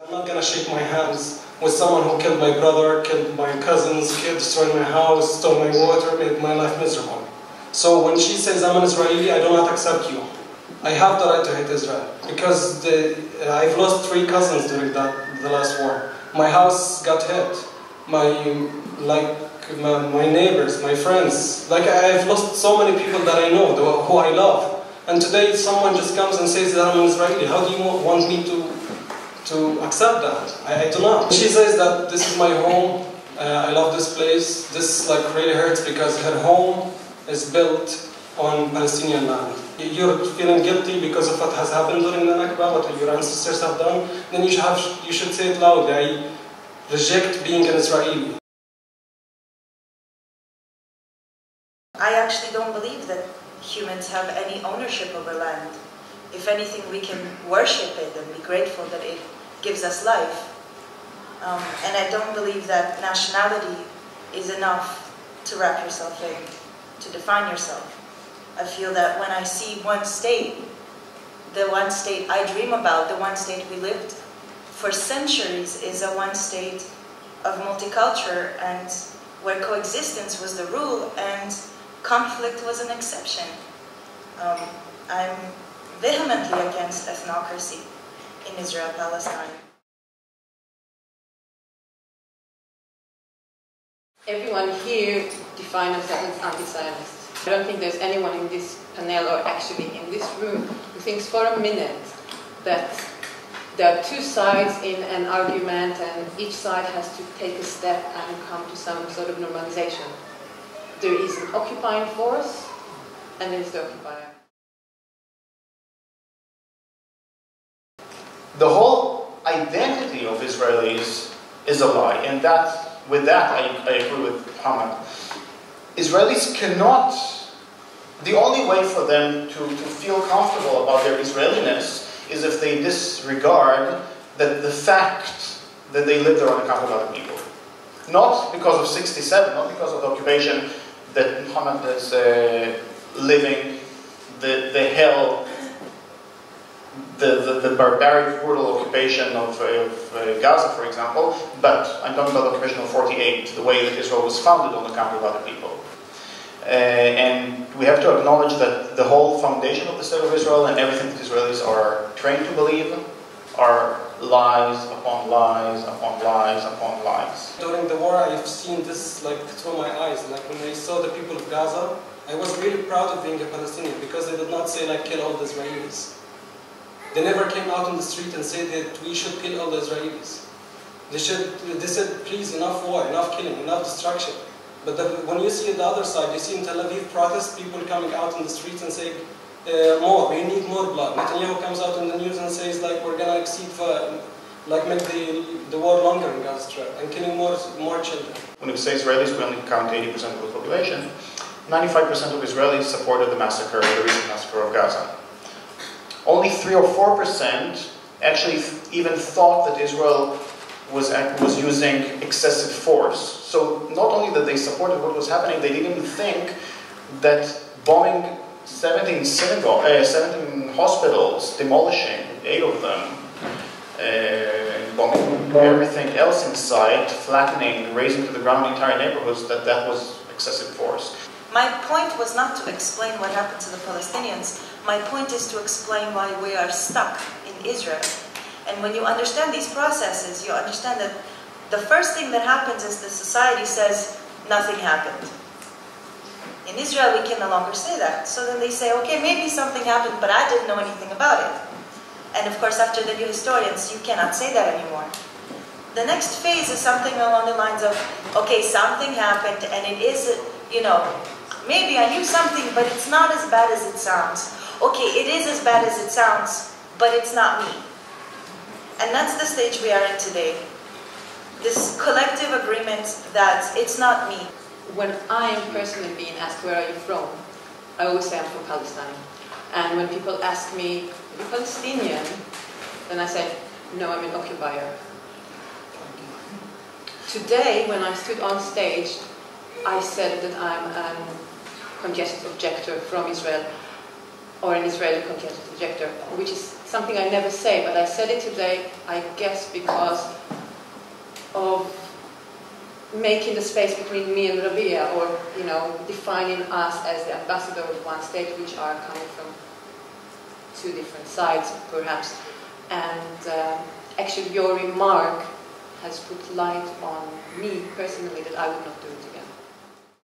I'm not gonna shake my hands with someone who killed my brother, killed my cousins, destroyed my house, stole my water, made my life miserable. So when she says I'm an Israeli, I do not accept you. I have the right to hate Israel because I've lost 3 cousins during the last war. My house got hit. My neighbors, my friends, I've lost so many people that I know, who I love. And today someone just comes and says that I'm an Israeli. How do you want me to accept that? I do not. She says that this is my home, I love this place. This really hurts because her home is built on Palestinian land. You're feeling guilty because of what has happened during the Nakba, what your ancestors have done, then you should say it loudly. I reject being an Israeli. I actually don't believe that humans have any ownership over land. If anything, we can worship it and be grateful that it gives us life. And I don't believe that nationality is enough to wrap yourself in, to define yourself. I feel that when I see one state, the one state I dream about, the one state we lived for centuries, is a one state of multicultural and where coexistence was the rule and conflict was an exception. I'm vehemently against ethnocracy in Israel-Palestine. Everyone here defines themselves as anti-Zionist. I don't think there's anyone in this panel or actually in this room who thinks for a minute that there are 2 sides in an argument and each side has to take a step and come to some sort of normalization. There is an occupying force and there is the occupier. The whole identity of Israelis is a lie, and with that I agree with Mohammed. Israelis cannot, the only way for them to feel comfortable about their Israeliness is if they disregard the fact that they live there on account of other people. Not because of 67, not because of the occupation that Mohammed is living, the hell, the barbaric, brutal occupation of Gaza, for example, but I'm talking about the occupation of 48, the way that Israel was founded on account of other people. And we have to acknowledge that the whole foundation of the State of Israel and everything that Israelis are trained to believe are lies upon lies upon lies upon lies. During the war, I've seen this through my eyes. When I saw the people of Gaza, I was really proud of being a Palestinian because they did not say kill all the Israelis. They never came out on the street and said that we should kill all the Israelis. They said, please, enough war, enough killing, enough destruction. But when you see the other side, you see in Tel Aviv protests, people coming out on the streets and saying, more, we need more blood. Netanyahu comes out in the news and says, we're going to exceed, make the war longer in Gaza Strip and killing more children. When we say Israelis, we only count 80% of the population. 95% of Israelis supported the massacre, the recent massacre of Gaza. Only 3 or 4% actually even thought that Israel was using excessive force. So not only that they supported what was happening, they didn't even think that bombing 17 hospitals, demolishing 8 of them, bombing everything else in sight, flattening, razing to the ground entire neighborhoods, that was excessive force. My point was not to explain what happened to the Palestinians. My point is to explain why we are stuck in Israel. And when you understand these processes, you understand that the first thing that happens is the society says, nothing happened. In Israel, we can no longer say that. So then they say, okay, maybe something happened, but I didn't know anything about it. And of course, after the new historians, you cannot say that anymore. The next phase is something along the lines of, okay, something happened, and it is, maybe I knew something, but it's not as bad as it sounds. Okay, it is as bad as it sounds, but it's not me. And that's the stage we are in today. This collective agreement that it's not me. When I am personally being asked, where are you from? I always say I'm from Palestine. And when people ask me, are you Palestinian? Then I say, no, I'm an occupier. Today, when I stood on stage, I said that I'm a contested objector from Israel, or an Israeli contested objector, which is something I never say, but I said it today, I guess because of making the space between me and Rabia, or, you know, defining us as the ambassador of one state, which are coming from two different sides, perhaps. And actually your remark has put light on me personally that I would not do it again.